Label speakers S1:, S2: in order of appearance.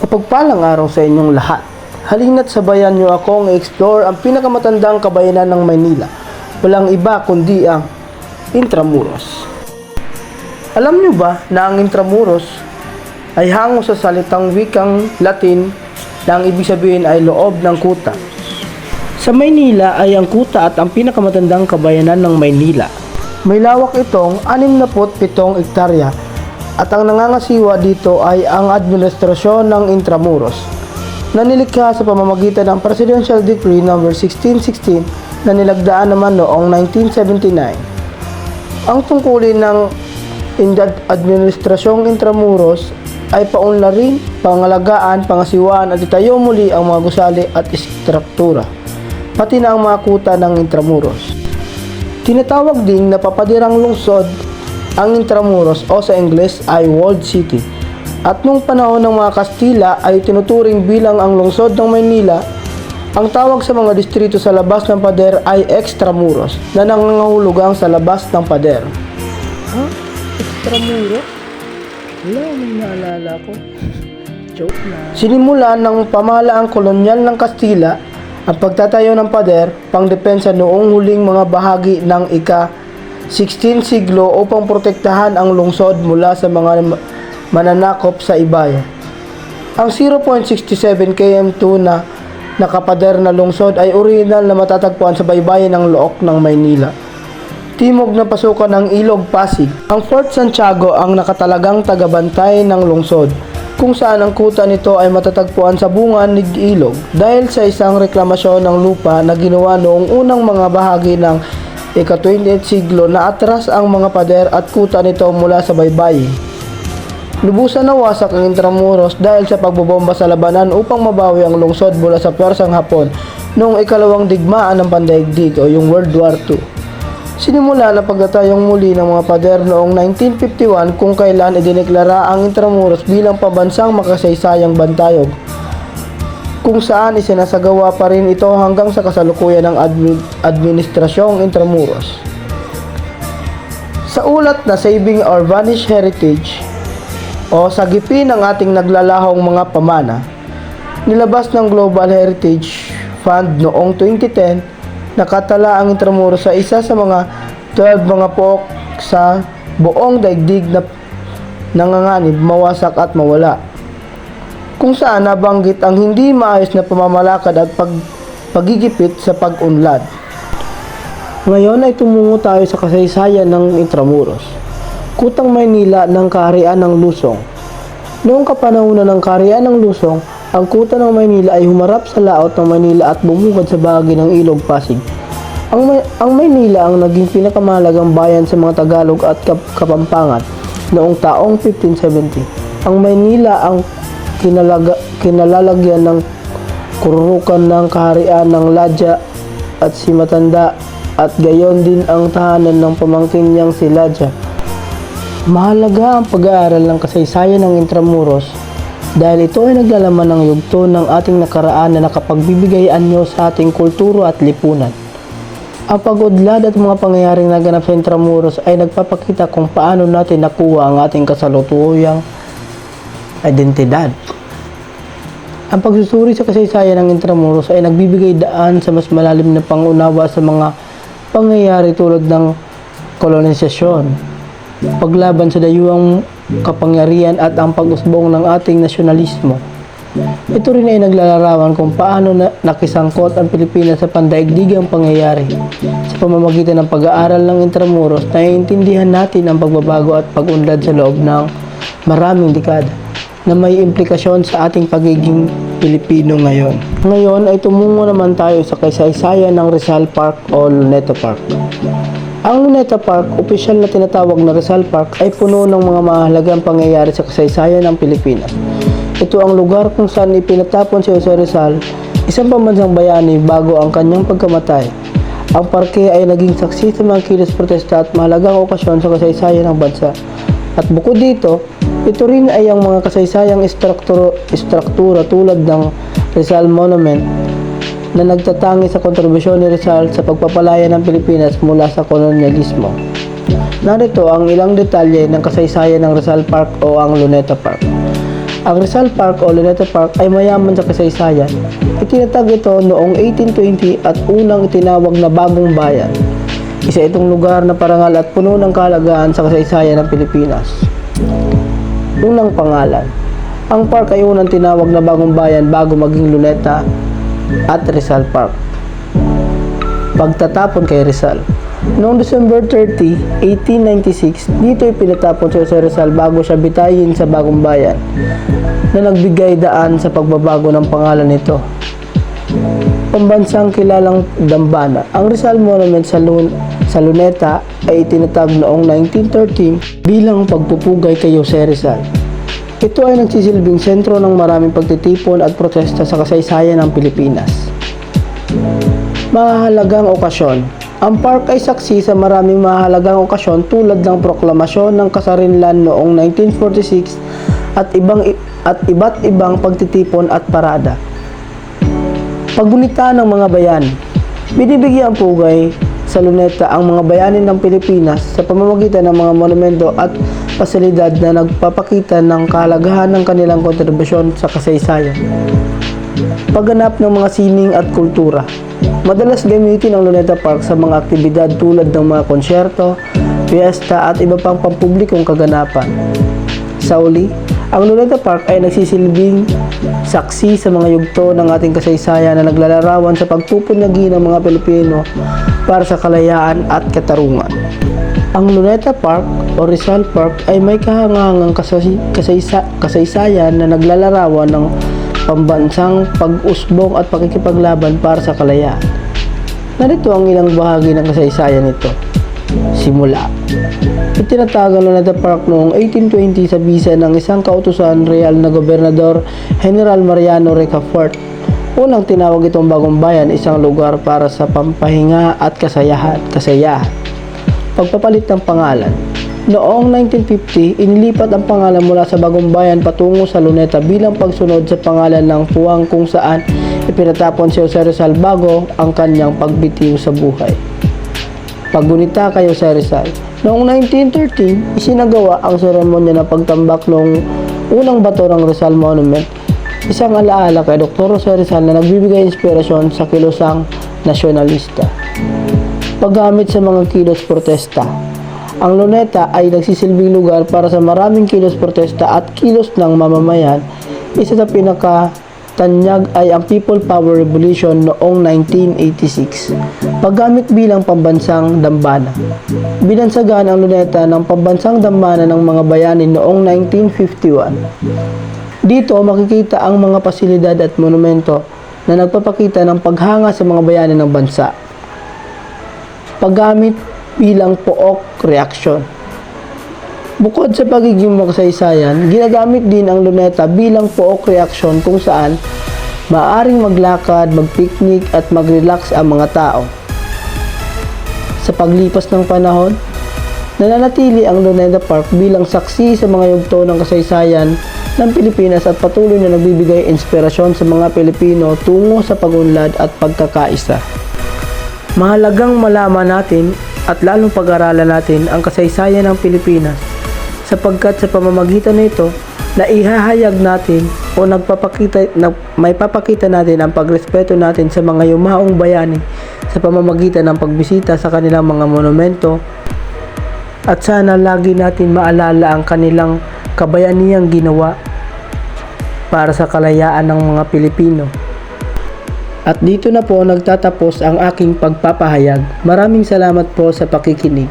S1: Mapagpalang araw sa inyong lahat. Halina't sabayan niyo akong i-explore ang pinakamatandang kabayanan ng Maynila. Walang iba kundi ang Intramuros. Alam niyo ba na ang Intramuros ay hango sa salitang wikang Latin na ang ibig sabihin ay loob ng kuta. Sa Maynila ay ang kuta at ang pinakamatandang kabayanan ng Maynila. May lawak itong 67 hektarya at ang nangangasiwa dito ay ang administrasyon ng Intramuros na nilikha sa pamamagitan ng Presidential Decree No. 1616 na nilagdaan naman noong 1979. Ang tungkulin ng Administrasyong Intramuros ay paunlarin, pangalagaan, pangasiwaan at itayo muli ang mga gusali at istruktura, pati na ang mga kuta ng Intramuros. Tinatawag ding napapadirang lungsod ang Intramuros o sa Ingles ay Walled City. At nung panahon ng mga Kastila ay tinuturing bilang ang lungsod ng Maynila. Ang tawag sa mga distrito sa labas ng pader ay Extramuros na nangangahulugang sa labas ng pader. Extramuros? Wala, may naalala ko. Joke na. Sinimulan ng pamahalaang kolonyal ng Kastila ang pagtatayo ng pader pangdepensa noong huling mga bahagi ng ika-16 siglo upang protektahan ang lungsod mula sa mga mananakop sa ibayan. Ang 0.67 km2 na nakapader na lungsod ay orihinal na matatagpuan sa baybayin ng Look ng Maynila, timog na pasukan ng Ilog Pasig. Ang Fort Santiago ang nakatalagang tagabantay ng lungsod, kung saan ang kuta nito ay matatagpuan sa bungan ng ilog dahil sa isang reklamasyon ng lupa na ginawa noong unang mga bahagi ng ika-28 siglo na atras ang mga pader at kuta nito mula sa baybayin. Lubusan na wasak ang Intramuros dahil sa pagbobomba sa labanan upang mabawi ang lungsod mula sa Pwersang Hapon noong ikalawang digmaan ng pandaigdig o yung World War II. Sinimula na pagtatayong muli ng mga pader noong 1951 kung kailan idineklara ang Intramuros bilang pambansang makasaysayang bantayog, kung saan isinasagawa pa rin ito hanggang sa kasalukuyan ng Administrasyong Intramuros. Sa ulat na Saving Our Vanished Heritage o sagipin ng ating naglalahong mga pamana, nilabas ng Global Heritage Fund noong 2010, nakatala ang Intramuros sa isa sa mga 12 mga pook sa buong daigdig na nanganganib, mawasak at mawala, kung saan nabanggit ang hindi maayos na pamamalakad at pagigipit sa pag-unlad. Ngayon ay tumungo tayo sa kasaysayan ng Intramuros. Kutang Maynila ng Kaharian ng Lusong. Noong kapanahunan ng Kaharian ng Lusong, ang kuta ng Maynila ay humarap sa laot ng Maynila at bumungad sa bahagi ng Ilog Pasig. Ang Maynila ang naging pinakamahalagang bayan sa mga Tagalog at Kapampangan noong taong 1570. Ang Maynila ang kinalalagyan ng kururukan ng kaharian ng Ladja at si Matanda at gayon din ang tahanan ng pamangkin niyang si Ladja. Mahalaga ang pag-aaral ng kasaysayan ng Intramuros dahil ito ay naglalaman ng yugto ng ating nakaraan na nakapagbibigay anyo sa ating kultura at lipunan. Ang pag-udlad at mga pangyayaring naganap sa Intramuros ay nagpapakita kung paano natin nakuha ang ating kasalukuyang identidad. Ang pagsusuri sa kasaysayan ng Intramuros ay nagbibigay daan sa mas malalim na pangunawa sa mga pangyayari tulad ng kolonisasyon, paglaban sa dayuhang kapangyarihan at ang pag-usbong ng ating nasyonalismo. Ito rin ay naglalarawan kung paano nakisangkot ang Pilipinas sa pandaigdigang pangyayari. Sa pamamagitan ng pag-aaral ng Intramuros, naiintindihan natin ang pagbabago at pag-unlad sa loob ng maraming dekada na may implikasyon sa ating pagiging Pilipino ngayon. Ngayon ay tumungo naman tayo sa kasaysayan ng Rizal Park o Luneta Park. Ang Luneta Park, opisyal na tinatawag na Rizal Park, ay puno ng mga mahalagang pangyayari sa kasaysayan ng Pilipinas. Ito ang lugar kung saan ipinatapon si Jose Rizal, isang pambansang bayani bago ang kanyang pagkamatay. Ang parke ay naging saksi sa mga kilos protesta at mahalagang okasyon sa kasaysayan ng bansa. At bukod dito, ito rin ay ang mga kasaysayang istruktura tulad ng Rizal Monument na nagtatangi sa kontribusyon ni Rizal sa pagpapalaya ng Pilipinas mula sa kolonyalismo. Narito ang ilang detalye ng kasaysayan ng Rizal Park o ang Luneta Park. Ang Rizal Park o Luneta Park ay mayaman sa kasaysayan. Itinatag ito noong 1820 at unang itinawag na Bagong Bayan. Isa itong lugar na parangal at puno ng kahalagahan sa kasaysayan ng Pilipinas. Unang pangalan. Ang park ay unang tinawag na Bagong Bayan bago maging Luneta at Rizal Park. Pagtatapon kay Rizal. Noong December 30, 1896, dito pinatapon si Jose Rizal bago siya bitayin sa Bagong Bayan na nagbigay daan sa pagbabago ng pangalan nito. Pambansang kilalang dambana. Ang Rizal Monument sa Luneta ay itinatag noong 1913 bilang pagpupugay kay Jose Rizal. Ito ay nagsisilbing sentro ng maraming pagtitipon at protesta sa kasaysayan ng Pilipinas. Mahalagang okasyon. Ang park ay saksi sa maraming mahalagang okasyon tulad ng proklamasyon ng kasarinlan noong 1946 at iba't ibang pagtitipon at parada. Paggunita ng mga bayan. Binibigyang pugay sa Luneta ang mga bayanin ng Pilipinas sa pamamagitan ng mga monumento at pasilidad na nagpapakita ng kahalagahan ng kanilang kontribusyon sa kasaysayan. Pagganap ng mga sining at kultura. Madalas gamitin ang Luneta Park sa mga aktibidad tulad ng mga konsyerto, fiesta at iba pang pampublikong kaganapan. Sa uli, ang Luneta Park ay nagsisilbing saksi sa mga yugto ng ating kasaysayan na naglalarawan sa pagpupunyagi ng mga Pilipino para sa kalayaan at katarungan. Ang Luneta Park o Rizal Park ay may kahangangang kasaysayan na naglalarawan ng pambansang pag-usbong at pakikipaglaban para sa kalayaan. Narito ang ilang bahagi ng kasaysayan nito. Simula. Itinatag ang Luneta Park noong 1820 sa bisa ng isang kautusan real na Gobernador General Mariano Rocafort. Unang tinawag itong Bagong Bayan, isang lugar para sa pampahinga at kasayahan. Pagpapalit ng pangalan. Noong 1950, inilipat ang pangalan mula sa Bagong Bayan patungo sa Luneta bilang pagsunod sa pangalan ng puwang kung saan ipinatapon si Jose Rizal bago ang kanyang pagbitiw sa buhay. Paggunita kay Jose Rizal. Noong 1913, isinagawa ang seremonya ng pagtambak ng unang bato ng Rizal Monument, isang alaala kay Dr. Jose Rizal na nagbibigay inspirasyon sa kilosang nasyonalista. Paggamit sa mga kilos protesta. Ang Luneta ay nagsisilbing lugar para sa maraming kilos protesta at kilos ng mamamayan. Isa sa pinakatanyag ay ang People Power Revolution noong 1986. Paggamit bilang pambansang dambana. Binansagan ang Luneta ng pambansang dambana ng mga bayanin noong 1951. Dito makikita ang mga pasilidad at monumento na nagpapakita ng paghanga sa mga bayanin ng bansa. Paggamit bilang pook reaksyon. Bukod sa pagiging makasaysayan, ginagamit din ang Luneta bilang pook reaksyon kung saan maaaring maglakad, magpiknik at mag-relax ang mga tao. Sa paglipas ng panahon, nananatili ang Luneta Park bilang saksi sa mga yugto ng kasaysayan ng Pilipinas at patuloy na nagbibigay inspirasyon sa mga Pilipino tungo sa pag-unlad at pagkakaisa. Mahalagang malaman natin at lalong pag-aralan natin ang kasaysayan ng Pilipinas sapagkat sa pamamagitan nito na ihahayag natin o may papakita natin ang pagrespeto natin sa mga yumaong bayani sa pamamagitan ng pagbisita sa kanilang mga monumento at sana lagi natin maalala ang kanilang kabayanihang ginawa para sa kalayaan ng mga Pilipino. At dito na po nagtatapos ang aking pagpapahayag. Maraming salamat po sa pakikinig.